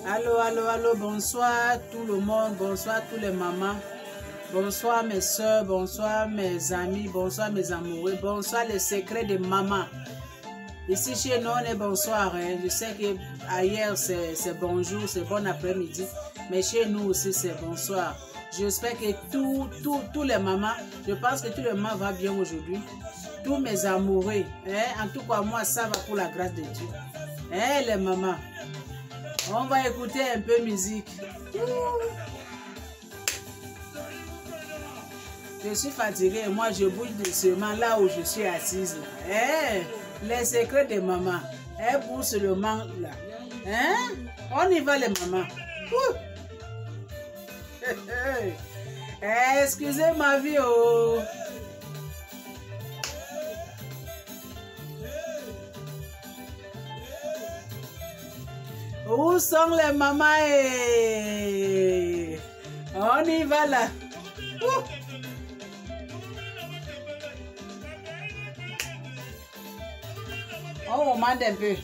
Allô, allô, allô, bonsoir tout le monde, bonsoir tous les mamans, bonsoir mes soeurs, bonsoir mes amis, bonsoir mes amoureux, bonsoir les secrets de maman. Ici chez nous, on est bonsoir, hein. Je sais que ailleurs c'est bonjour, c'est bon après-midi, mais chez nous aussi c'est bonsoir. J'espère que tous les mamans, je pense que tous les mamans vont bien aujourd'hui. Tous mes amoureux, hein, en tout cas moi ça va pour la grâce de Dieu. Hein, les mamans, on va écouter un peu de musique. Je suis fatiguée, moi je bouge doucement là où je suis assise. Hein, les secrets de maman, elle bouge seulement là. Hein, on y va les mamans. Excusez ma vie, oh. Où sont les mamans? On y va là. On demande un peu.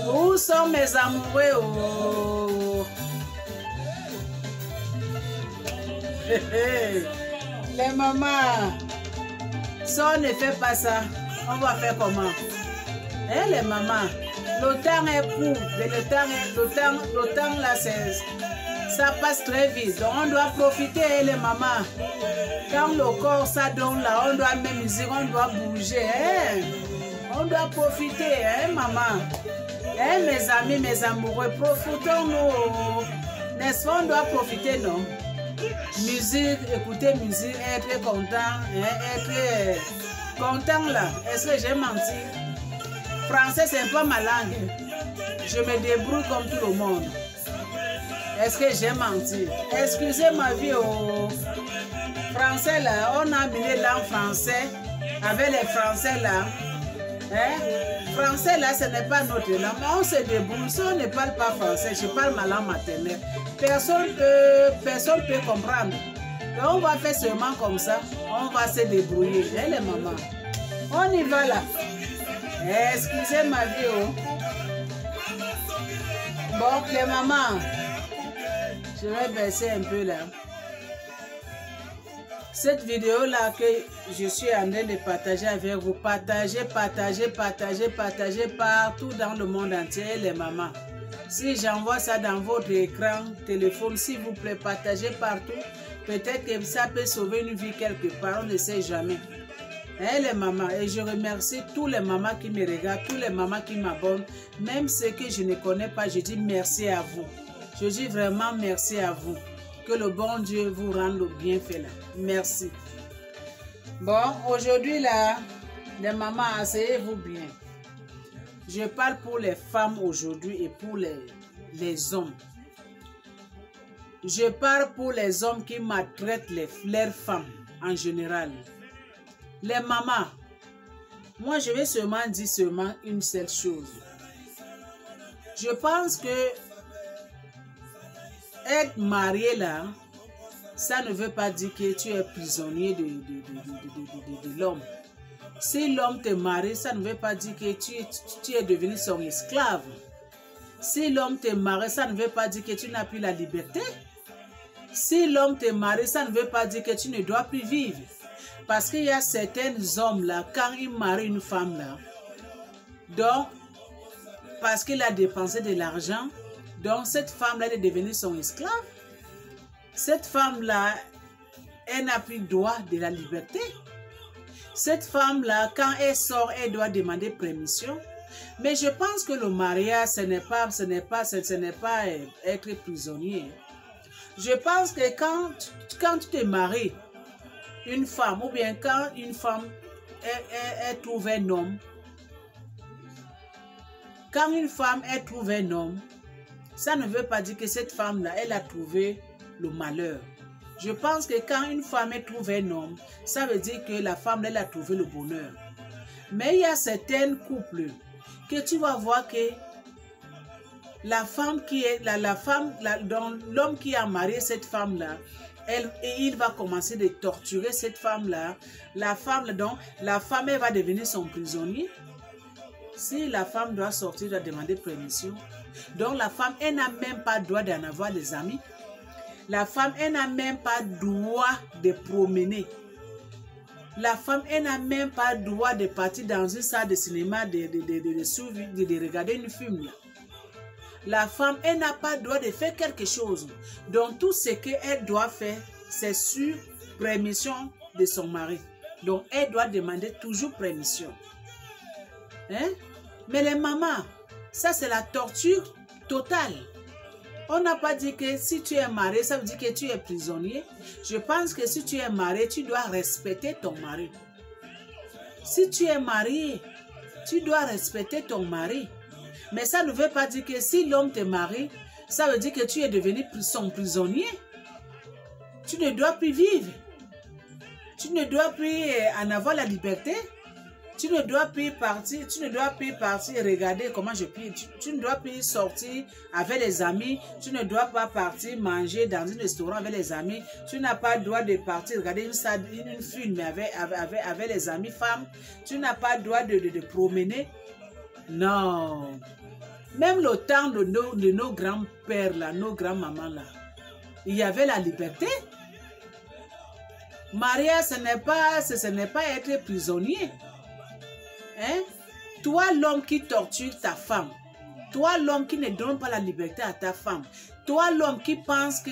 Où sont mes amoureux? Oh. Les mamans, si on ne fait pas ça, on va faire comment? Hein, les mamans, le temps est court, le temps là, ça passe très vite. Donc on doit profiter, les mamans. Quand le corps ça donne là, on doit même musique, on doit bouger. Hein? On doit profiter, hein, maman. Hein, mes amis, mes amoureux, profitons-nous. N'est-ce pas, on doit profiter, non? Musique, écouter musique, être content, hein, être content là. Est-ce que j'ai menti? Français, c'est pas ma langue. Je me débrouille comme tout le monde. Est-ce que j'ai menti? Excusez ma vie au français là. On a amené langue français avec les français là. Hein? Français là, ce n'est pas notre langue. Mais on se débrouille. Si on ne parle pas français, je parle ma langue maternelle. Personne peut comprendre. Donc on va faire seulement comme ça. On va se débrouiller. Hein, les mamans? On y va là. Excusez ma vie. Oh. Bon, les mamans, je vais baisser un peu là. Cette vidéo là que je suis en train de partager avec vous, partagez partout dans le monde entier, les mamans. Si j'envoie ça dans votre écran, téléphone, s'il vous plaît, partagez partout. Peut-être que ça peut sauver une vie quelque part, on ne sait jamais. Hein, les mamans, et je remercie tous les mamans qui me regardent, tous les mamans qui m'abonnent, même ceux que je ne connais pas, je dis merci à vous. Je dis vraiment merci à vous. Que le bon Dieu vous rende le bienfait là. Merci. Bon, aujourd'hui là, les mamans, asseyez-vous bien. Je parle pour les femmes aujourd'hui et pour les hommes. Je parle pour les hommes qui maltraitent leurs femmes en général. Les mamans, moi je vais seulement dire une seule chose. Je pense que être marié là, ça ne veut pas dire que tu es prisonnier de l'homme. Si l'homme te marie, ça ne veut pas dire que tu es devenu son esclave. Si l'homme te marie, ça ne veut pas dire que tu n'as plus la liberté. Si l'homme te marie, ça ne veut pas dire que tu ne dois plus vivre. Parce qu'il y a certains hommes là, quand ils marient une femme là, donc, parce qu'il a dépensé de l'argent, donc cette femme-là est devenue son esclave. Cette femme-là, elle n'a plus droit de la liberté. Cette femme-là, quand elle sort, elle doit demander permission. Mais je pense que le mariage, ce n'est pas être prisonnier. Je pense que quand tu te maries une femme, ou bien quand une femme elle trouve un homme, quand une femme elle trouve un homme, ça ne veut pas dire que cette femme-là, elle a trouvé le malheur. Je pense que quand une femme elle trouve un homme, ça veut dire que la femme, elle a trouvé le bonheur. Mais il y a certains couples que tu vas voir que la femme qui est l'homme qui a marié cette femme-là, il va commencer de torturer cette femme-là. La femme, elle va devenir son prisonnier. Si la femme doit sortir, doit demander permission. Donc la femme, elle n'a même pas le droit d'en avoir des amis. La femme, elle n'a même pas le droit de promener. La femme, elle n'a même pas le droit de partir dans une salle de cinéma, de regarder un film. La femme, elle n'a pas le droit de faire quelque chose. Donc tout ce qu'elle doit faire, c'est sur permission de son mari. Donc elle doit demander toujours permission. Hein? Mais les mamans, ça c'est la torture totale. On n'a pas dit que si tu es marié, ça veut dire que tu es prisonnier. Je pense que si tu es marié, tu dois respecter ton mari. Si tu es marié, tu dois respecter ton mari. Mais ça ne veut pas dire que si l'homme te marie, ça veut dire que tu es devenu son prisonnier. Tu ne dois plus vivre. Tu ne dois plus en avoir la liberté. Tu ne dois plus partir, regarder comment je puis. Tu ne dois plus sortir avec les amis. Tu ne dois pas partir manger dans un restaurant avec les amis. Tu n'as pas le droit de partir regarder une film avec les amis femmes. Tu n'as pas le droit de promener. Non. Même le temps de nos grands-pères, là, nos grands-mamans, là, il y avait la liberté. Mariage, ce n'est pas être prisonnier. Hein? Toi, l'homme qui torture ta femme, toi, l'homme qui ne donne pas la liberté à ta femme, toi, l'homme qui pense que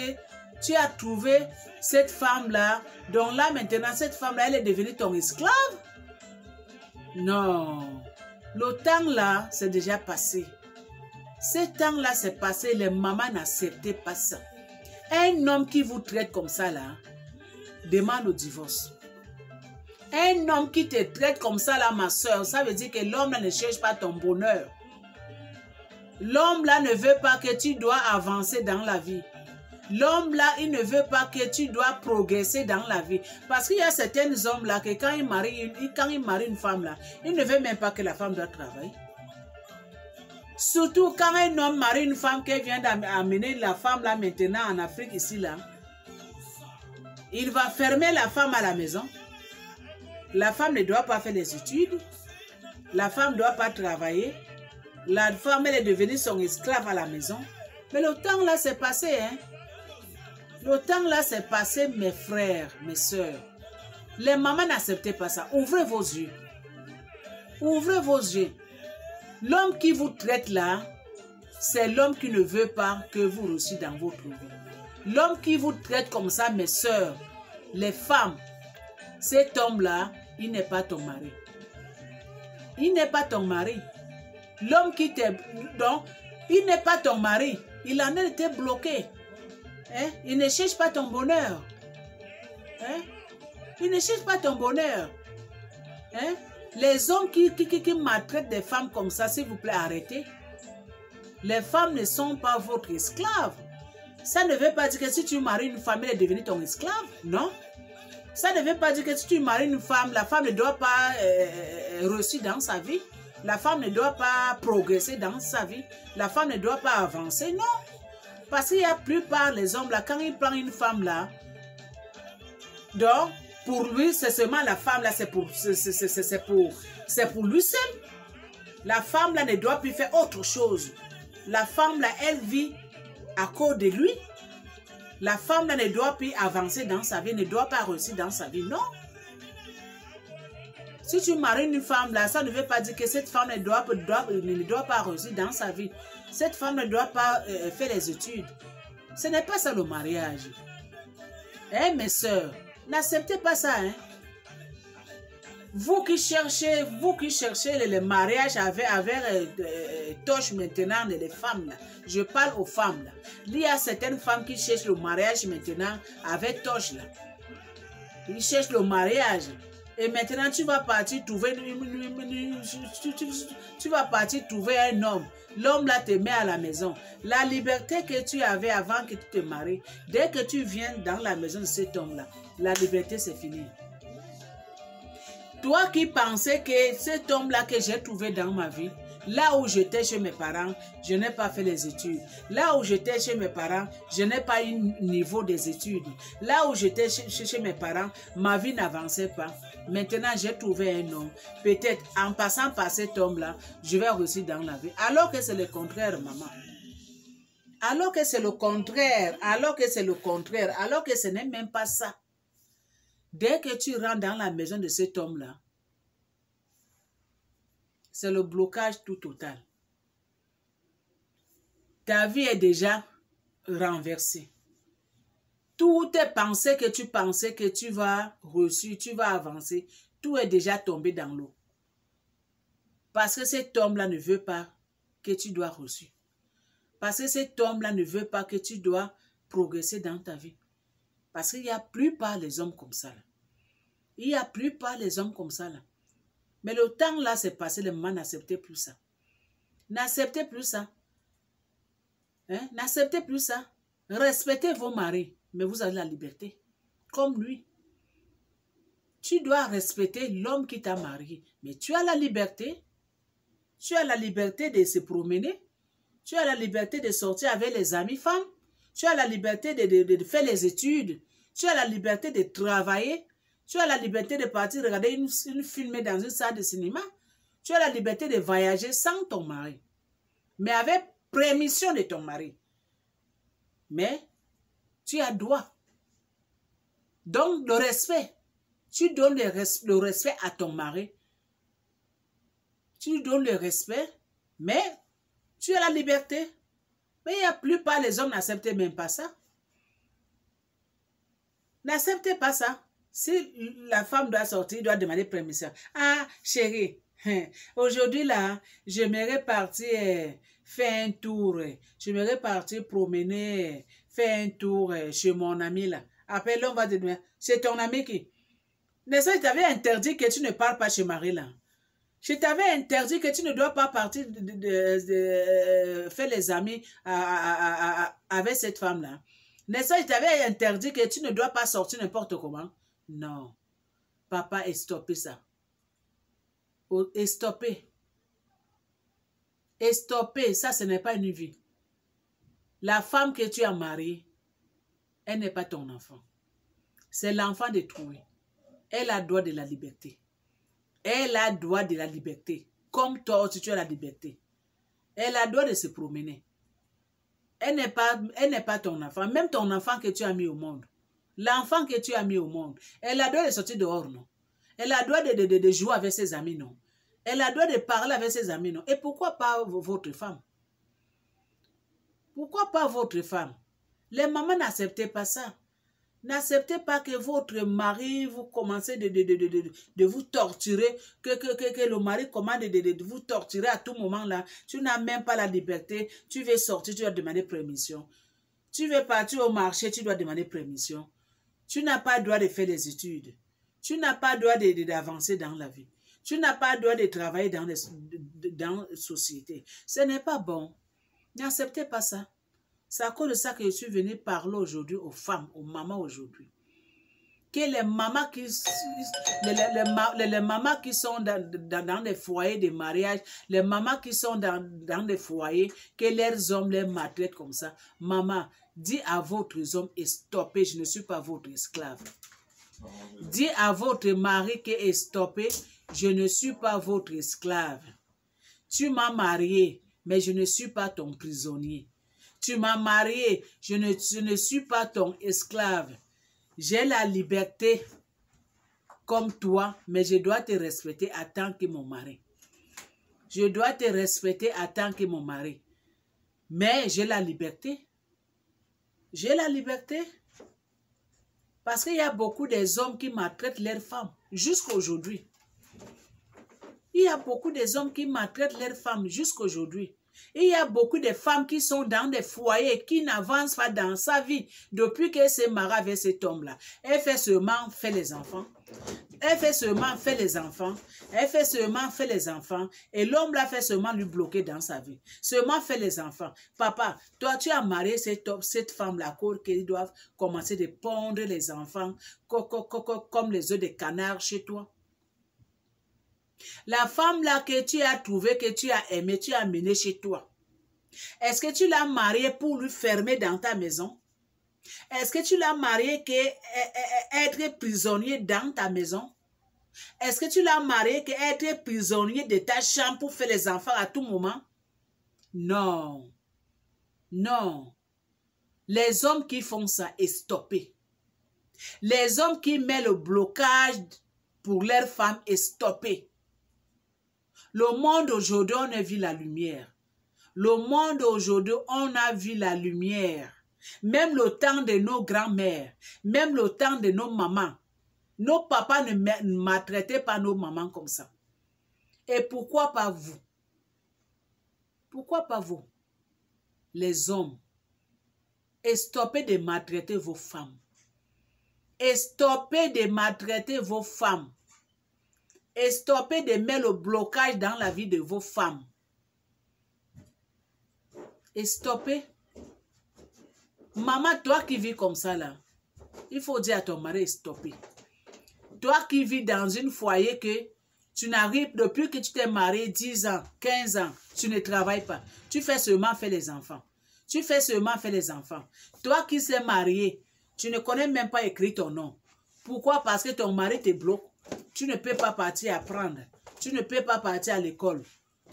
tu as trouvé cette femme-là, donc là, maintenant, cette femme-là, elle est devenue ton esclave? Non. Le temps-là, c'est déjà passé. Ce temps-là, c'est passé. Les mamans n'acceptaient pas ça. Un homme qui vous traite comme ça, là, demande au divorce. Un homme qui te traite comme ça, là, ma soeur, ça veut dire que l'homme là ne cherche pas ton bonheur. L'homme là ne veut pas que tu dois avancer dans la vie. L'homme là, il ne veut pas que tu dois progresser dans la vie. Parce qu'il y a certains hommes là que quand ils marient une femme là, il ne veut même pas que la femme doit travailler. Surtout quand un homme marie une femme qui vient d'amener la femme là maintenant en Afrique ici là, il va fermer la femme à la maison. La femme ne doit pas faire les études. La femme ne doit pas travailler. La femme, elle est devenue son esclave à la maison. Mais le temps là, c'est passé. Hein? Le temps là, c'est passé, mes frères, mes soeurs. Les mamans n'acceptaient pas ça. Ouvrez vos yeux. Ouvrez vos yeux. L'homme qui vous traite là, c'est l'homme qui ne veut pas que vous réussissiez dans votre vie. L'homme qui vous traite comme ça, mes soeurs, les femmes, cet homme-là, il n'est pas ton mari. Il n'est pas ton mari. L'homme qui t'est... Donc, il n'est pas ton mari. Il en a été bloqué. Hein? Il ne cherche pas ton bonheur. Hein? Il ne cherche pas ton bonheur. Hein? Les hommes qui maltraitent des femmes comme ça, s'il vous plaît, arrêtez. Les femmes ne sont pas votre esclave. Ça ne veut pas dire que si tu maries une femme, elle est devenue ton esclave. Non. Ça ne veut pas dire que si tu maries une femme, la femme ne doit pas réussir dans sa vie. La femme ne doit pas progresser dans sa vie. La femme ne doit pas avancer. Non. Parce qu'il y a plupart les hommes là, quand ils prennent une femme là, donc pour lui, c'est seulement la femme là, c'est pour lui seul. La femme là ne doit plus faire autre chose. La femme là, elle vit à cause de lui. La femme là ne doit plus avancer dans sa vie, ne doit pas réussir dans sa vie, non. Si tu maries une femme là, ça ne veut pas dire que cette femme ne doit pas réussir dans sa vie. Cette femme ne doit pas faire les études. Ce n'est pas ça le mariage. Eh mes soeurs, n'acceptez pas ça. Hein? Vous qui cherchez le mariage avec Tosh maintenant, les femmes là. Je parle aux femmes là. Il y a certaines femmes qui cherchent le mariage maintenant avec Tosh là. Ils cherchent le mariage. Et maintenant tu vas partir trouver un homme. L'homme là te met à la maison. La liberté que tu avais avant que tu te maries, dès que tu viens dans la maison de cet homme là, la liberté c'est fini. Toi qui pensais que cet homme-là que j'ai trouvé dans ma vie, Là où j'étais chez mes parents, je n'ai pas fait les études. Là où j'étais chez mes parents, je n'ai pas eu niveau des études. Là où j'étais chez mes parents, ma vie n'avançait pas. Maintenant, j'ai trouvé un homme. Peut-être en passant par cet homme-là, je vais réussir dans la vie. Alors que c'est le contraire, maman. Alors que c'est le contraire. Alors que c'est le contraire. Alors que ce n'est même pas ça. Dès que tu rentres dans la maison de cet homme-là, c'est le blocage tout total. Ta vie est déjà renversée. Toutes tes pensées que tu pensais que tu vas réussir, tu vas avancer, tout est déjà tombé dans l'eau. Parce que cet homme-là ne veut pas que tu dois réussir. Parce que cet homme-là ne veut pas que tu dois progresser dans ta vie. Parce qu'il n'y a plus pas les hommes comme ça. Là. Il n'y a plus pas les hommes comme ça. Là. Mais le temps là s'est passé, les mamans n'acceptaient plus ça. N'acceptez plus ça. Hein? N'acceptez plus ça. Respectez vos maris, mais vous avez la liberté. Comme lui. Tu dois respecter l'homme qui t'a marié. Mais tu as la liberté. Tu as la liberté de se promener. Tu as la liberté de sortir avec les amis femmes. Tu as la liberté de faire les études. Tu as la liberté de travailler. Tu as la liberté de partir regarder une film dans une salle de cinéma. Tu as la liberté de voyager sans ton mari. Mais avec permission de ton mari. Mais tu as droit. Donc le respect. Tu donnes le respect à ton mari. Tu donnes le respect. Mais tu as la liberté. Mais il n'y a plus pas, les hommes n'acceptent même pas ça. N'acceptez pas ça. Si la femme doit sortir, il doit demander permission. Ah, chérie, aujourd'hui là, j'aimerais partir faire un tour. J'aimerais partir promener, faire un tour chez mon ami là. Après, l'homme va te dire, c'est ton ami qui? N'est-ce pas, je t'avais interdit que tu ne parles pas chez Marie là. Je t'avais interdit que tu ne dois pas partir faire les amis avec cette femme-là. N'est-ce pas, je t'avais interdit que tu ne dois pas sortir n'importe comment. Non. Papa, stoppez ça. Stoppez. Stoppez. Ça, ce n'est pas une vie. La femme que tu as mariée, elle n'est pas ton enfant. C'est l'enfant de trouver. Elle a droit de la liberté. Elle a droit de la liberté. Comme toi aussi, tu as la liberté. Elle a droit de se promener. Elle n'est pas ton enfant. Même ton enfant que tu as mis au monde. L'enfant que tu as mis au monde. Elle a droit de sortir dehors, non? Elle a droit de jouer avec ses amis, non? Elle a droit de parler avec ses amis, non? Et pourquoi pas votre femme? Pourquoi pas votre femme? Les mamans n'acceptaient pas ça. N'acceptez pas que votre mari vous commencez de vous torturer, que le mari commande de vous torturer à tout moment là. Tu n'as même pas la liberté. Tu veux sortir, tu dois demander permission. Tu veux partir au marché, tu dois demander permission. Tu n'as pas le droit de faire des études. Tu n'as pas le droit d'avancer dans la vie. Tu n'as pas le droit de travailler dans la société. Ce n'est pas bon. N'acceptez pas ça. C'est à cause de ça que je suis venue parler aujourd'hui aux femmes, aux mamans aujourd'hui. Que les mamans qui sont dans des foyers de mariage, les mamans qui sont dans des foyers, que leurs hommes les maltraitent comme ça. Maman, dis à votre homme et stoppez, je ne suis pas votre esclave. Dis à votre mari que est stoppé, je ne suis pas votre esclave. Tu m'as marié, mais je ne suis pas ton prisonnier. Tu m'as marié, je ne suis pas ton esclave. J'ai la liberté comme toi, mais je dois te respecter en tant que mon mari. Je dois te respecter en tant que mon mari. Mais j'ai la liberté. J'ai la liberté. Parce qu'il y a beaucoup des hommes qui maltraitent leurs femmes jusqu'à aujourd'hui. Il y a beaucoup des hommes qui maltraitent leurs femmes jusqu'à aujourd'hui. Il y a beaucoup de femmes qui sont dans des foyers qui n'avancent pas dans sa vie depuis qu'elle s'est mariée avec cet homme-là. Elle fait seulement faire les enfants. Elle fait seulement faire les enfants. Elle fait seulement faire les enfants. Et l'homme-là fait seulement lui bloquer dans sa vie. Seulement faire les enfants. Papa, toi, tu as marié cette femme-là qu'ils doivent commencer de pondre les enfants comme les œufs de canard chez toi. La femme là que tu as trouvée, que tu as aimée, tu as amenée chez toi. Est-ce que tu l'as mariée pour lui fermer dans ta maison? Est-ce que tu l'as mariée pour être prisonnier dans ta maison? Est-ce que tu l'as mariée pour être prisonnier de ta chambre pour faire les enfants à tout moment? Non. Non. Les hommes qui font ça est stoppé. Les hommes qui mettent le blocage pour leurs femmes est stoppé. Le monde aujourd'hui, on a vu la lumière. Le monde aujourd'hui, on a vu la lumière. Même le temps de nos grands-mères, même le temps de nos mamans. Nos papas ne maltraitaient pas nos mamans comme ça. Et pourquoi pas vous? Pourquoi pas vous? Les hommes, et stoppez de maltraiter vos femmes. Et stoppez de maltraiter vos femmes. Et stoppez de mettre le blocage dans la vie de vos femmes. Et stoppez. Maman, toi qui vis comme ça là, il faut dire à ton mari, stoppez. Toi qui vis dans un foyer que tu n'arrives, depuis que tu t'es marié 10 ans, 15 ans, tu ne travailles pas. Tu fais seulement faire les enfants. Tu fais seulement faire les enfants. Toi qui s'est marié, tu ne connais même pas écrire ton nom. Pourquoi? Parce que ton mari te bloque. Tu ne peux pas partir apprendre. Tu ne peux pas partir à l'école.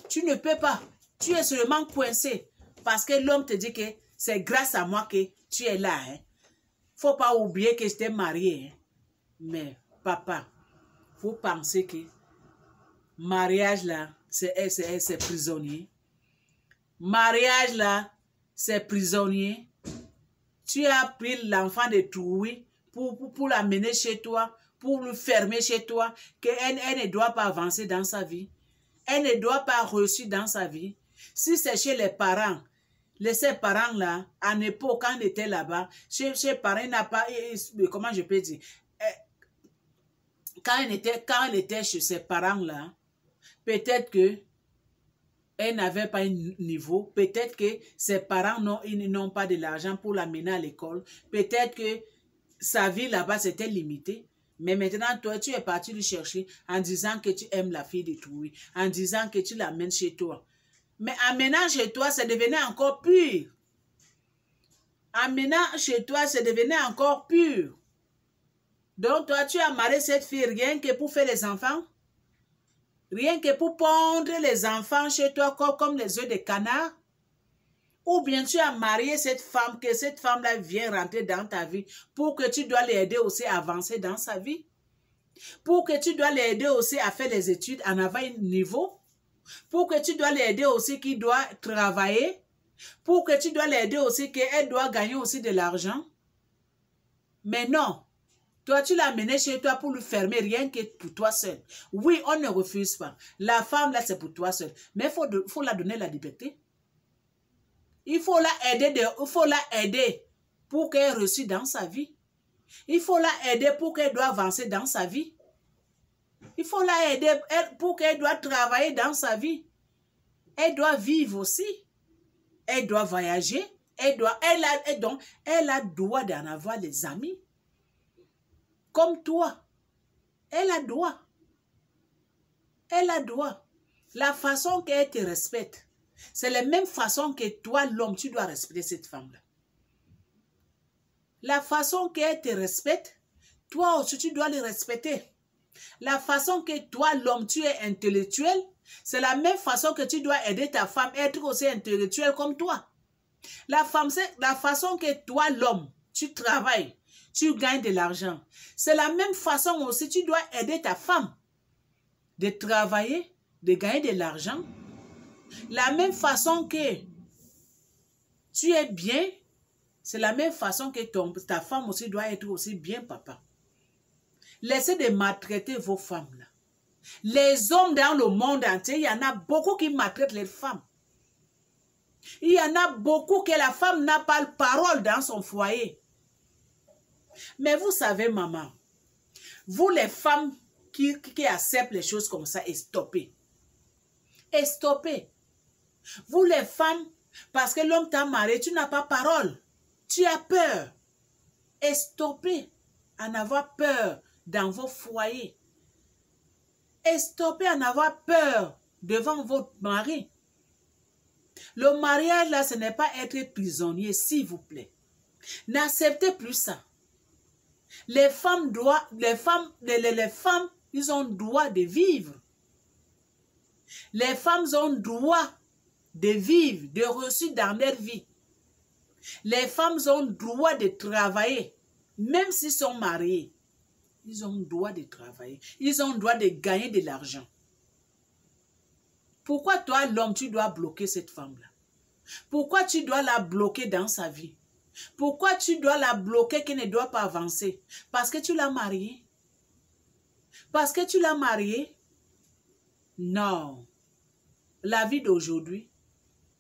Tu ne peux pas. Tu es seulement coincé. Parce que l'homme te dit que c'est grâce à moi que tu es là. Hein. Faut pas oublier que je t'ai marié. Hein. Mais papa, vous pensez que mariage là, c'est prisonnier. Mariage là, c'est prisonnier. Tu as pris l'enfant de Troui pour l'amener chez toi, pour le fermer chez toi, qu'elle ne doit pas avancer dans sa vie. Elle ne doit pas réussir dans sa vie. Si c'est chez les parents, ces parents-là, à l'époque, quand on était là-bas, chez les parents, il n'a pas, comment je peux dire, quand elle était chez ses parents-là, peut-être que elle n'avait pas un niveau, peut-être que ses parents n'ont pas de l'argent pour l'amener à l'école, peut-être que sa vie là-bas c'était limité, mais maintenant toi tu es parti lui chercher en disant que tu aimes la fille de Troui, en disant que tu l'amènes chez toi. Mais amenant chez toi, ça devenait encore pur. Amenant chez toi, ça devenait encore pur. Donc toi tu as marié cette fille rien que pour faire les enfants? Rien que pour pondre les enfants chez toi comme les œufs de canard? Ou bien tu as marié cette femme, que cette femme-là vient rentrer dans ta vie pour que tu dois l'aider aussi à avancer dans sa vie? Pour que tu dois l'aider aussi à faire les études en avant un niveau? Pour que tu dois l'aider aussi qu'il doit travailler? Pour que tu dois l'aider aussi qu'elle doit gagner aussi de l'argent? Mais non. Toi, tu l'as amené chez toi pour lui fermer rien que pour toi seul. Oui, on ne refuse pas. La femme, là, c'est pour toi seul. Mais il faut la donner la liberté. Il faut la aider pour qu'elle réussisse dans sa vie. Il faut la aider pour qu'elle doit avancer dans sa vie. Il faut la aider pour qu'elle doit travailler dans sa vie. Elle doit vivre aussi. Elle doit voyager. Elle a droit d'en avoir des amis. Comme toi, elle a droit. Elle a droit. La façon qu'elle te respecte, c'est la même façon que toi, l'homme, tu dois respecter cette femme-là. La façon qu'elle te respecte, toi aussi, tu dois le respecter. La façon que toi, l'homme, tu es intellectuel, c'est la même façon que tu dois aider ta femme à être aussi intellectuelle comme toi. La façon que toi, l'homme, tu travailles, tu gagnes de l'argent. C'est la même façon aussi, tu dois aider ta femme de travailler, de gagner de l'argent. La même façon que tu es bien, c'est la même façon que ta femme aussi doit être aussi bien, papa. Laissez de maltraiter vos femmes là. Les hommes dans le monde entier, il y en a beaucoup qui maltraitent les femmes. Il y en a beaucoup que la femme n'a pas de parole dans son foyer. Mais vous savez, maman, vous les femmes qui acceptent les choses comme ça, et stoppez. Et stoppez. Vous les femmes, parce que l'homme t'a marié, tu n'as pas parole. Tu as peur. Et stoppez en avoir peur dans vos foyers. Et stoppez à en avoir peur devant votre mari. Le mariage, là, ce n'est pas être prisonnier, s'il vous plaît. N'acceptez plus ça. Les femmes, ils ont droit de vivre. Les femmes ont droit de vivre, de reçu dans leur vie. Les femmes ont droit de travailler, même s'ils sont mariés. Ils ont droit de travailler. Ils ont droit de gagner de l'argent. Pourquoi toi, l'homme, tu dois bloquer cette femme-là? Pourquoi tu dois la bloquer dans sa vie? Pourquoi tu dois la bloquer qu'elle ne doit pas avancer? Parce que tu l'as mariée? Parce que tu l'as mariée? Non. La vie d'aujourd'hui,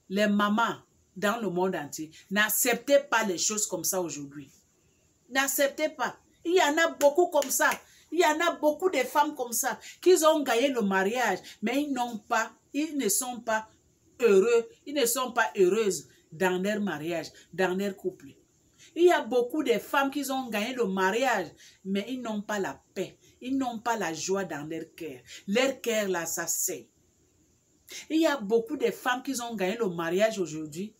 les mamans dans le monde entier, n'acceptez pas les choses comme ça aujourd'hui. N'acceptez pas. Il y en a beaucoup comme ça. Il y en a beaucoup de femmes comme ça qui ont gagné le mariage, mais ils ne sont pas heureux, ils ne sont pas heureuses dans leur mariage, dans leur couple. Il y a beaucoup de femmes qui ont gagné le mariage, mais ils n'ont pas la paix, ils n'ont pas la joie dans leur cœur. Leur cœur là, ça sait. Il y a beaucoup de femmes qui ont gagné le mariage aujourd'hui.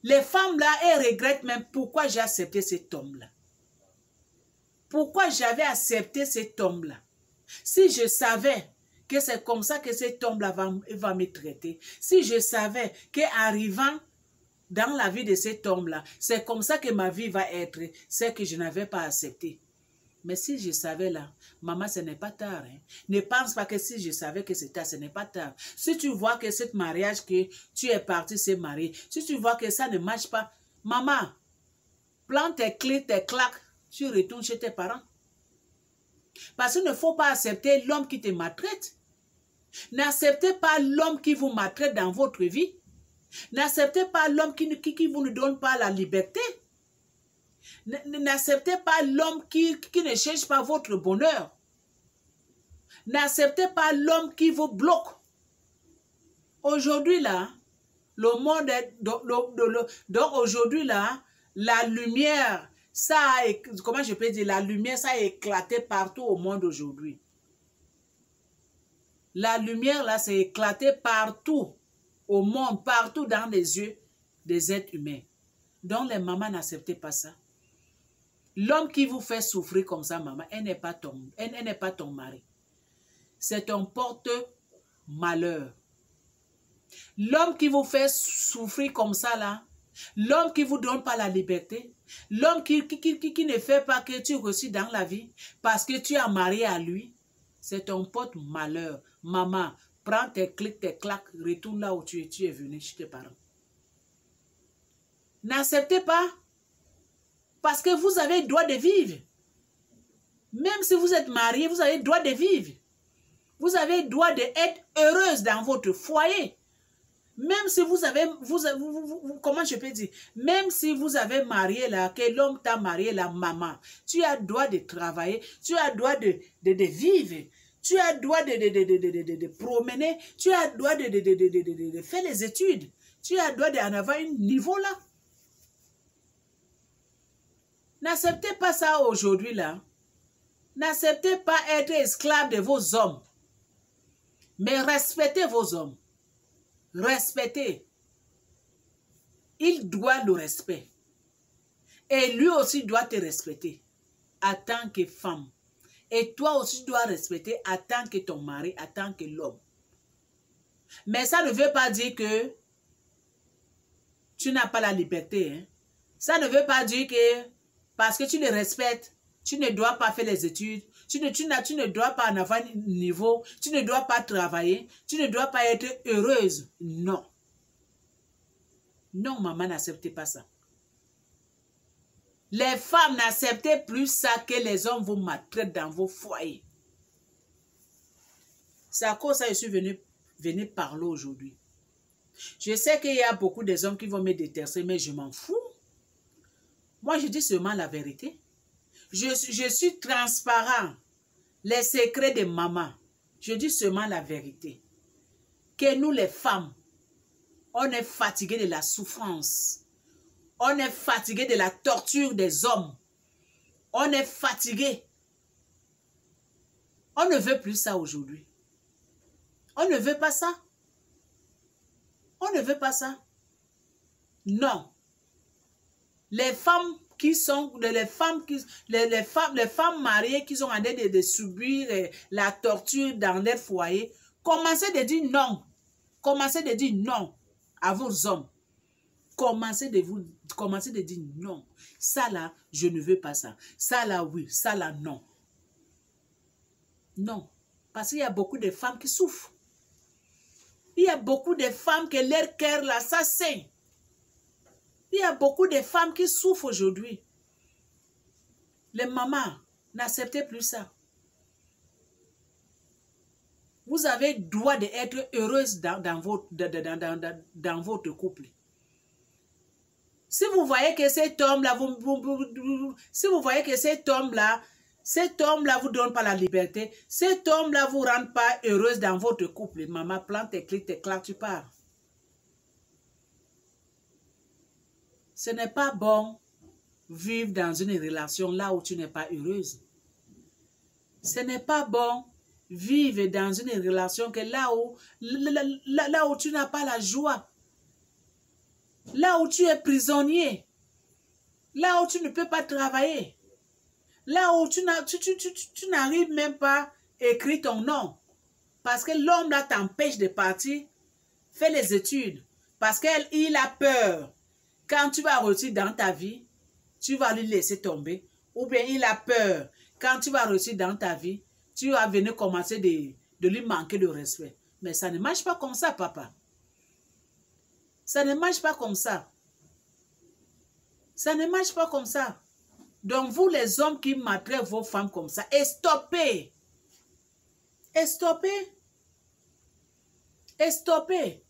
Les femmes là, elles regrettent même pourquoi j'ai accepté cet homme-là. Pourquoi j'avais accepté cet homme-là? Si je savais que c'est comme ça que cet homme-là va me traiter, si je savais qu'arrivant dans la vie de cet homme-là, c'est comme ça que ma vie va être, c'est que je n'avais pas accepté. Mais si je savais là, maman, ce n'est pas tard. Hein? Ne pense pas que si je savais que c'est tard, ce n'est pas tard. Si tu vois que ce mariage que tu es parti se marier, si tu vois que ça ne marche pas, maman, prends tes clés, tes claques, tu retournes chez tes parents. Parce qu'il ne faut pas accepter l'homme qui te maltraite. N'acceptez pas l'homme qui vous maltraite dans votre vie. N'acceptez pas l'homme qui vous ne donne pas la liberté. N'acceptez pas l'homme qui ne cherche pas votre bonheur. N'acceptez pas l'homme qui vous bloque. Aujourd'hui là, le monde est... Donc aujourd'hui là, la lumière, ça a, comment je peux dire, la lumière, ça a éclaté partout au monde aujourd'hui. La lumière là, c'est éclaté partout au monde, partout dans les yeux des êtres humains. Donc les mamans, n'acceptez pas ça. L'homme qui vous fait souffrir comme ça, maman, elle n'est pas ton mari. C'est ton porte-malheur. L'homme qui vous fait souffrir comme ça, là, l'homme qui ne vous donne pas la liberté, l'homme qui ne fait pas que tu reçus dans la vie parce que tu as marié à lui, c'est ton porte-malheur. Maman, prends tes clics, tes claques, retourne là où tu es venu chez tes parents. N'acceptez pas. Parce que vous avez le droit de vivre. Même si vous êtes marié, vous avez le droit de vivre. Vous avez le droit d'être heureuse dans votre foyer. Même si vous avez, comment je peux dire, même si vous avez marié là, que l'homme t'a marié la maman, tu as le droit de travailler, tu as le droit de vivre, tu as le droit de promener, tu as le droit de faire les études, tu as le droit d'en avoir un niveau là. N'acceptez pas ça aujourd'hui là. N'acceptez pas être esclave de vos hommes. Mais respectez vos hommes. Respectez. Il doit le respect. Et lui aussi doit te respecter en tant que femme. Et toi aussi dois respecter en tant que ton mari, en tant que l'homme. Mais ça ne veut pas dire que tu n'as pas la liberté. Hein? Ça ne veut pas dire que parce que tu le respectes, tu ne dois pas faire les études, tu ne dois pas en avoir un niveau, tu ne dois pas travailler, tu ne dois pas être heureuse. Non. Non, maman, n'acceptez pas ça. Les femmes, n'acceptez plus ça que les hommes vous maltraitent dans vos foyers. C'est à cause de ça que je suis venu parler aujourd'hui. Je sais qu'il y a beaucoup de hommes qui vont me détester, mais je m'en fous. Moi, je dis seulement la vérité. Je suis transparent. Les secrets de maman. Je dis seulement la vérité. Que nous, les femmes, on est fatigués de la souffrance. On est fatigués de la torture des hommes. On est fatigués On ne veut plus ça aujourd'hui. On ne veut pas ça. On ne veut pas ça. Non. Les femmes qui sont, les femmes mariées qui sont en train de subir la torture dans leur foyer, commencez de dire non. Commencez de dire non à vos hommes. Commencez de dire non. Ça là, je ne veux pas ça. Ça là, oui. Ça là, non. Non. Parce qu'il y a beaucoup de femmes qui souffrent. Il y a beaucoup de femmes que leur cœur là, ça saigne. Il y a beaucoup de femmes qui souffrent aujourd'hui. Les mamans, n'acceptez plus ça. Vous avez le droit d'être heureuse dans votre couple. Si vous voyez que cet homme-là, si vous voyez que cet homme-là vous donne pas la liberté, cet homme-là vous rend pas heureuse dans votre couple, maman, plante tes clés, tes claques, tu pars. Ce n'est pas bon vivre dans une relation là où tu n'es pas heureuse. Ce n'est pas bon vivre dans une relation que là où tu n'as pas la joie. Là où tu es prisonnier. Là où tu ne peux pas travailler. Là où tu n'arrives même pas à écrire ton nom. Parce que l'homme là t'empêche de partir. Fais les études. Parce qu'il a peur. Quand tu vas réussir dans ta vie, tu vas lui laisser tomber. Ou bien il a peur. Quand tu vas réussir dans ta vie, tu vas venir commencer de lui manquer de respect. Mais ça ne marche pas comme ça, papa. Ça ne marche pas comme ça. Ça ne marche pas comme ça. Donc vous les hommes qui maltraitent vos femmes comme ça, stoppez. Stoppez. Stoppez.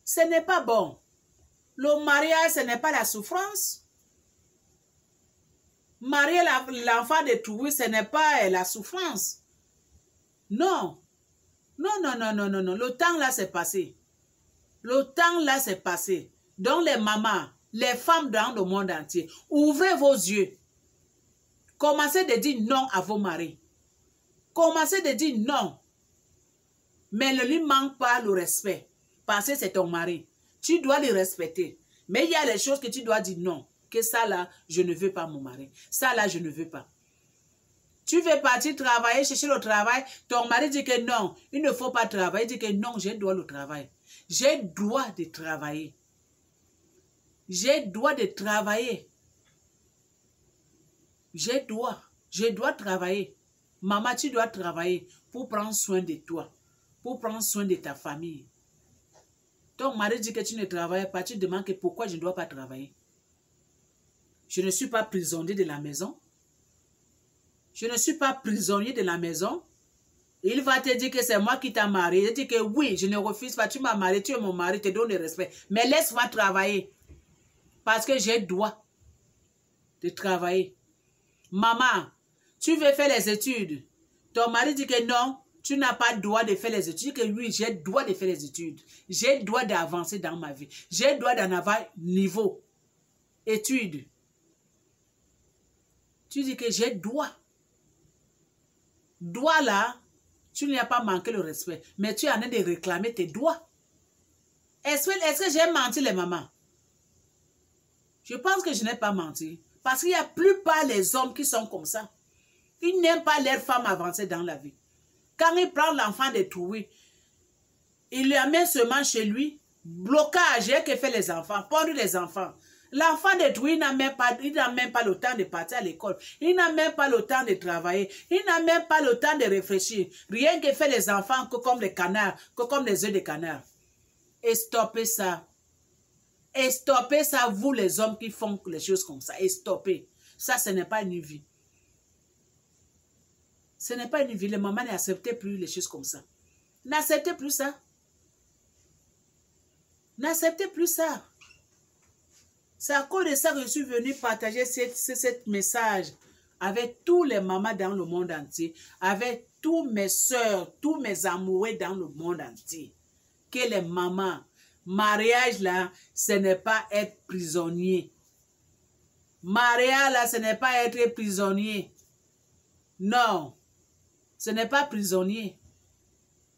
Ce n'est pas bon. Le mariage, ce n'est pas la souffrance. Marier l'enfant de trouver, ce n'est pas la souffrance. Non. Non. Le temps là, c'est passé. Le temps là, c'est passé. Donc les mamans, les femmes dans le monde entier, ouvrez vos yeux. Commencez de dire non à vos maris. Commencez de dire non. Mais ne lui manque pas le respect. Parce que c'est ton mari. Tu dois le respecter. Mais il y a les choses que tu dois dire non. Que ça là, je ne veux pas mon mari. Ça là, je ne veux pas. Tu veux partir travailler, chercher le travail. Ton mari dit que non, il ne faut pas travailler. Il dit que non, j'ai droit le travail. J'ai droit de travailler. J'ai droit de travailler. Je dois travailler. Maman, tu dois travailler pour prendre soin de toi. Pour prendre soin de ta famille. Ton mari dit que tu ne travailles pas. Tu demandes que pourquoi je ne dois pas travailler. Je ne suis pas prisonnier de la maison. Je ne suis pas prisonnier de la maison. Il va te dire que c'est moi qui t'ai marié. Il dit que oui, je ne refuse pas. Tu m'as marié, tu es mon mari, te donne le respect. Mais laisse-moi travailler. Parce que j'ai le droit de travailler. Maman, tu veux faire les études. Ton mari dit que non, tu n'as pas le droit de faire les études. Que oui, j'ai le droit de faire les études. J'ai le droit d'avancer dans ma vie. J'ai le droit d'en avoir niveau. Études. Tu dis que j'ai le droit. Droit là, tu n'y as pas manqué le respect. Mais tu es en train de réclamer tes droits. Est-ce que j'ai menti les mamans? Je pense que je n'ai pas menti. Parce qu'il y a plupart les hommes qui sont comme ça. Ils n'aiment pas leur femme avancer dans la vie. Quand il prend l'enfant de trouver, il lui amène seulement chez lui, blocage, il y a que fait les enfants, pondre les enfants. L'enfant de trouver, il n'a même pas le temps de partir à l'école. Il n'a même pas le temps de travailler. Il n'a même pas le temps de réfléchir. Rien que fait les enfants que comme les canards, que comme les œufs de canard. Et stoppez ça. Et stoppez ça, vous les hommes qui font les choses comme ça. Et stoppez. Ça, ce n'est pas une vie. Ce n'est pas une vie. Les mamans n'acceptent plus les choses comme ça. N'acceptez plus ça. N'acceptez plus ça. C'est à cause de ça que je suis venue partager ce message avec tous les mamans dans le monde entier, avec tous mes soeurs, tous mes amoureux dans le monde entier. Que les mamans, mariage là, ce n'est pas être prisonnier. Mariage là, ce n'est pas être prisonnier. Non. Ce n'est pas prisonnier.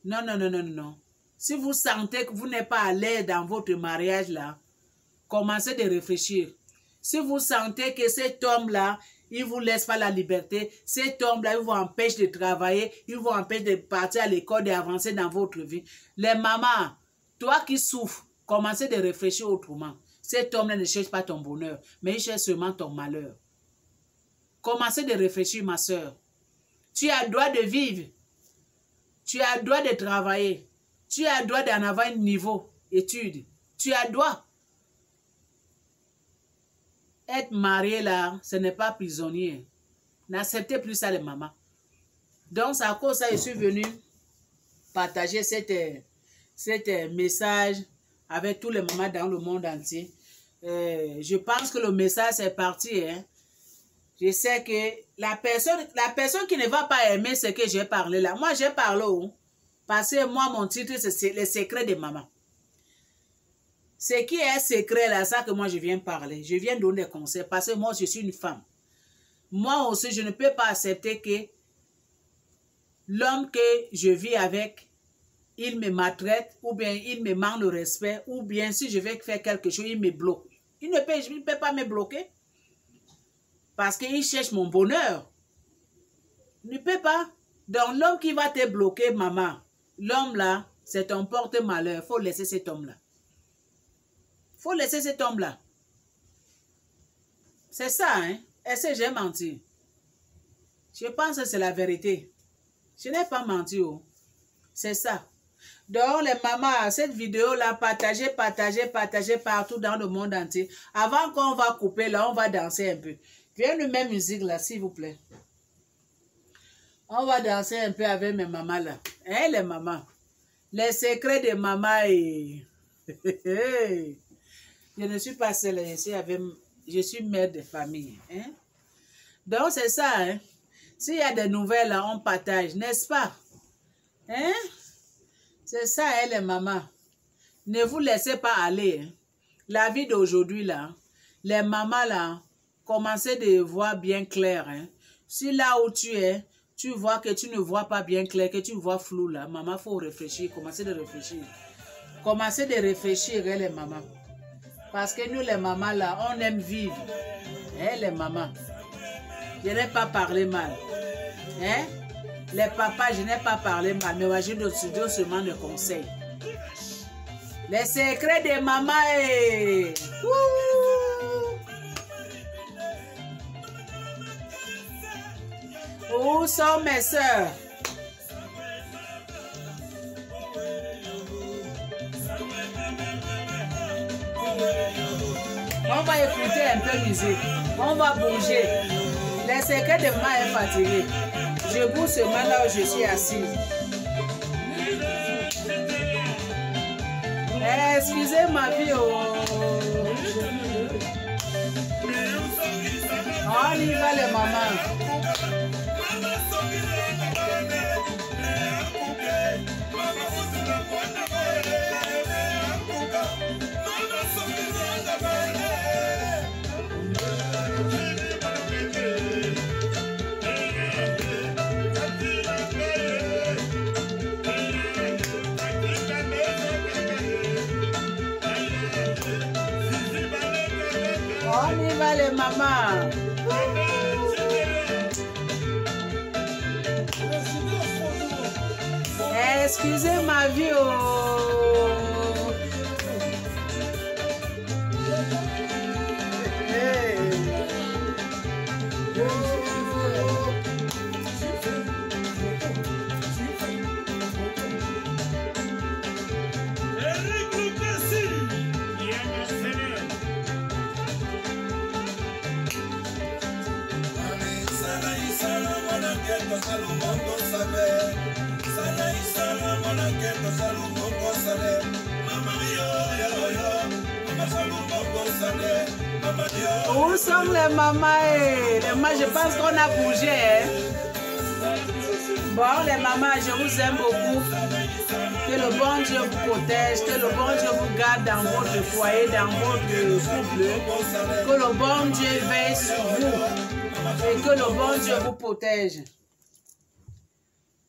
Non, non, non, non, non. Si vous sentez que vous n'êtes pas à l'aise dans votre mariage là, commencez de réfléchir. Si vous sentez que cet homme-là, il ne vous laisse pas la liberté, cet homme-là, il vous empêche de travailler, il vous empêche de partir à l'école, d'avancer dans votre vie. Les mamans, toi qui souffres, commencez de réfléchir autrement. Cet homme-là ne cherche pas ton bonheur, mais il cherche seulement ton malheur. Commencez de réfléchir, ma soeur. Tu as le droit de vivre. Tu as le droit de travailler. Tu as le droit d'en avoir un niveau études. Tu as le droit. Être marié là, ce n'est pas prisonnier. N'acceptez plus ça les mamans. Donc c'est à cause de ça que je suis venue partager cet message avec tous les mamans dans le monde entier. Je pense que le message est parti. Hein. Je sais que la personne qui ne va pas aimer ce que j'ai parlé là, moi j'ai parlé parce que moi mon titre c'est les secrets de maman. Ce qui est secret là, ça que moi je viens parler. Je viens donner des conseils parce que moi je suis une femme. Moi aussi je ne peux pas accepter que l'homme que je vis avec, il me maltraite ou bien il me manque de respect ou bien si je vais faire quelque chose, il me bloque. Il ne peut pas me bloquer parce qu'il cherche mon bonheur. Il ne peut pas. Donc l'homme qui va te bloquer, maman, l'homme là, c'est un porte-malheur. Il faut laisser cet homme-là. Il faut laisser cet homme-là. C'est ça, hein? Est-ce que j'ai menti? Je pense que c'est la vérité. Je n'ai pas menti, oh. C'est ça. Donc, les mamans, cette vidéo-là, partagez partout dans le monde entier. Avant qu'on va couper, là, on va danser un peu. Viens nous mettre musique, là, s'il vous plaît. On va danser un peu avec mes mamans, là. Hein, les mamans? Les secrets de maman et... Je ne suis pas seule ici, je suis mère de famille. Hein? Donc, c'est ça. Hein? S'il y a des nouvelles, là, on partage, n'est-ce pas? Hein? C'est ça, hein, les mamans. Ne vous laissez pas aller. Hein? La vie d'aujourd'hui, là, les mamans, là, commencez de voir bien clair. Hein? Si là où tu es, tu vois que tu ne vois pas bien clair, que tu vois flou, là, maman, il faut réfléchir. Commencez de réfléchir. Commencez de réfléchir, hein, les mamans. Parce que nous, les mamans, là, on aime vivre. Hein, les mamans. Je n'ai pas parlé mal. Hein? Les papas, je n'ai pas parlé mal. Mais moi, je donne seulement des conseils. Les secrets de maman. Et... Où sont mes soeurs? On va écouter un peu de musique. On va bouger. Les secrets de maman est fatigué. Je bouge seulement là où je suis assise. Excusez ma vie. Oh. On y va les mamans. On y va les mamans. Excusez ma vie. Oh. Hey. Où sont les mamans? Les mamans, je pense qu'on a bougé. Hein? Bon, les mamans, je vous aime beaucoup. Que le bon Dieu vous protège, que le bon Dieu vous garde dans votre foyer, dans votre couple. Que le bon Dieu veille sur vous et que le bon Dieu vous protège.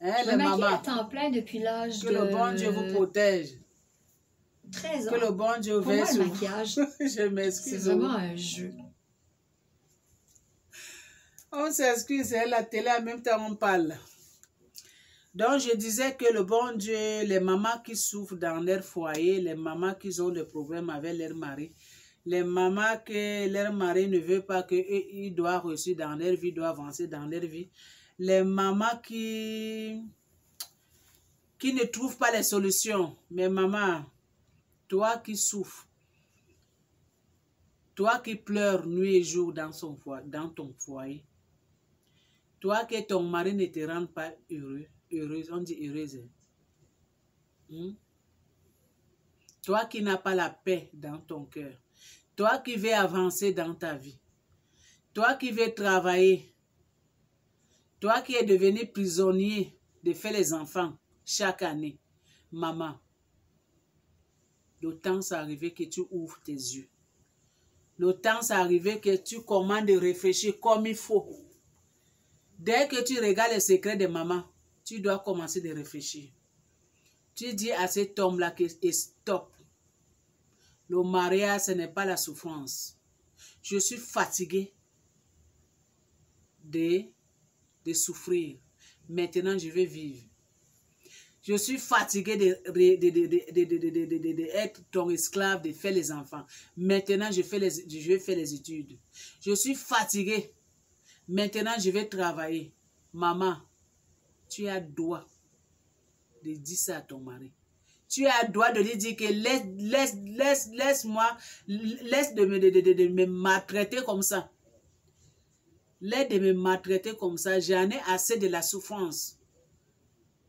Hein, Je me maquille à temps plein depuis l'âge de... Que le bon Dieu vous protège. 13 ans. Que le bon Dieu veille sur le maquillage, je m'excuse. C'est vraiment un jeu. On s'excuse, c'est la télé, en même temps on parle. Donc je disais que le bon Dieu, les mamans qui souffrent dans leur foyer, les mamans qui ont des problèmes avec leur mari, les mamans que leur mari ne veut pas qu'ils doivent réussir dans leur vie, doivent avancer dans leur vie, les mamans qui ne trouvent pas les solutions. Mais maman, toi qui souffres, toi qui pleures nuit et jour dans ton foyer, toi que ton mari ne te rend pas heureuse, on dit heureuse. Toi qui n'as pas la paix dans ton cœur, toi qui veux avancer dans ta vie, toi qui veux travailler, toi qui es devenu prisonnier de faire les enfants chaque année, maman, le temps c'est arrivé que tu ouvres tes yeux. Le temps c'est arrivé que tu commences de réfléchir comme il faut. Dès que tu regardes les secrets de maman, tu dois commencer de réfléchir. Tu dis à cet homme-là que stop. Le mariage, ce n'est pas la souffrance. Je suis fatiguée de souffrir. Maintenant, je vais vivre. Je suis fatiguée d'être ton esclave, de faire les enfants. Maintenant, je vais faire les études. Je suis fatiguée. Maintenant, je vais travailler. Maman, tu as droit de dire ça à ton mari. Tu as droit de lui dire que laisse-moi, laisse de me maltraiter comme ça. Laisse de me maltraiter comme ça. J'en ai assez de la souffrance.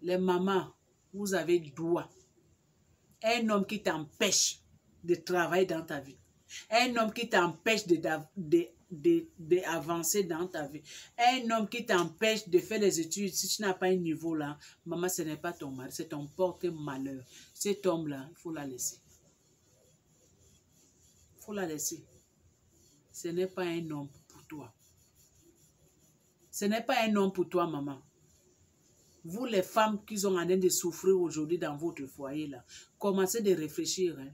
Les mamans, vous avez droit. Un homme qui t'empêche de travailler dans ta vie. Un homme qui t'empêche d'avancer dans ta vie. Un homme qui t'empêche de faire les études. Si tu n'as pas un niveau là, maman, ce n'est pas ton mari, c'est ton porte-malheur. Cet homme-là, il faut la laisser. Il faut la laisser. Ce n'est pas un homme pour toi. Ce n'est pas un homme pour toi, maman. Vous, les femmes qui sont en train de souffrir aujourd'hui dans votre foyer, là, commencez de réfléchir. Hein,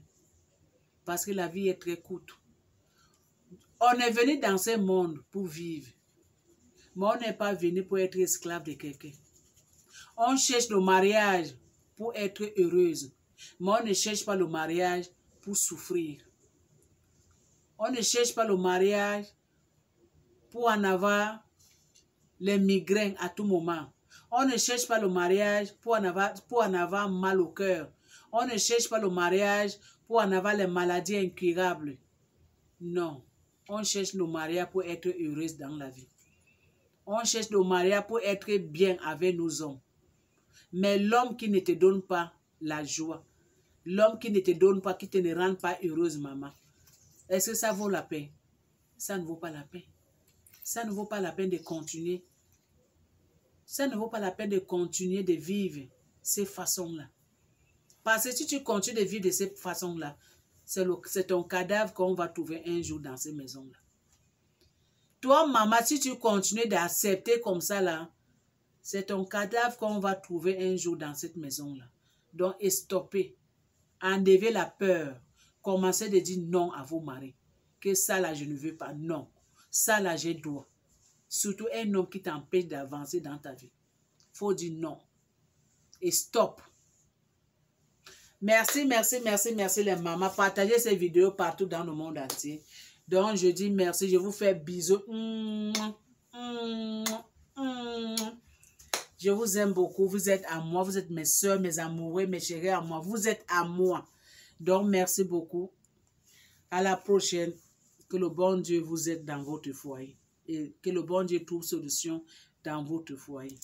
parce que la vie est très courte. On est venu dans ce monde pour vivre. Mais on n'est pas venu pour être esclave de quelqu'un. On cherche le mariage pour être heureuse. Mais on ne cherche pas le mariage pour souffrir. On ne cherche pas le mariage pour en avoir les migraines à tout moment. On ne cherche pas le mariage pour en avoir mal au cœur. On ne cherche pas le mariage pour en avoir les maladies incurables. Non. On cherche le mariage pour être heureuse dans la vie. On cherche le mariage pour être bien avec nos hommes. Mais l'homme qui ne te donne pas la joie, l'homme qui ne te donne pas, qui ne te rend pas heureuse, maman, est-ce que ça vaut la peine? Ça ne vaut pas la peine. Ça ne vaut pas la peine de continuer. Ça ne vaut pas la peine de continuer de vivre ces façons-là. Parce que si tu continues de vivre de cette façon-là, c'est ton cadavre qu'on va trouver un jour dans ces maisons-là. Toi, maman, si tu continues d'accepter comme ça, là, c'est ton cadavre qu'on va trouver un jour dans cette maison-là. Donc, stoppez. Enlevez la peur. Commencez de dire non à vos maris. Que ça, là, je ne veux pas. Non. Ça, là, j'ai droit. Surtout un homme qui t'empêche d'avancer dans ta vie. Il faut dire non. Et stop. Merci, merci, merci, merci les mamans. Partagez ces vidéos partout dans le monde entier. Donc, je dis merci. Je vous fais bisous. Je vous aime beaucoup. Vous êtes à moi. Vous êtes mes soeurs, mes amoureux, mes chéris à moi. Vous êtes à moi. Donc, merci beaucoup. À la prochaine. Que le bon Dieu vous aide dans votre foyer. Et que le bon Dieu trouve solution dans votre foyer.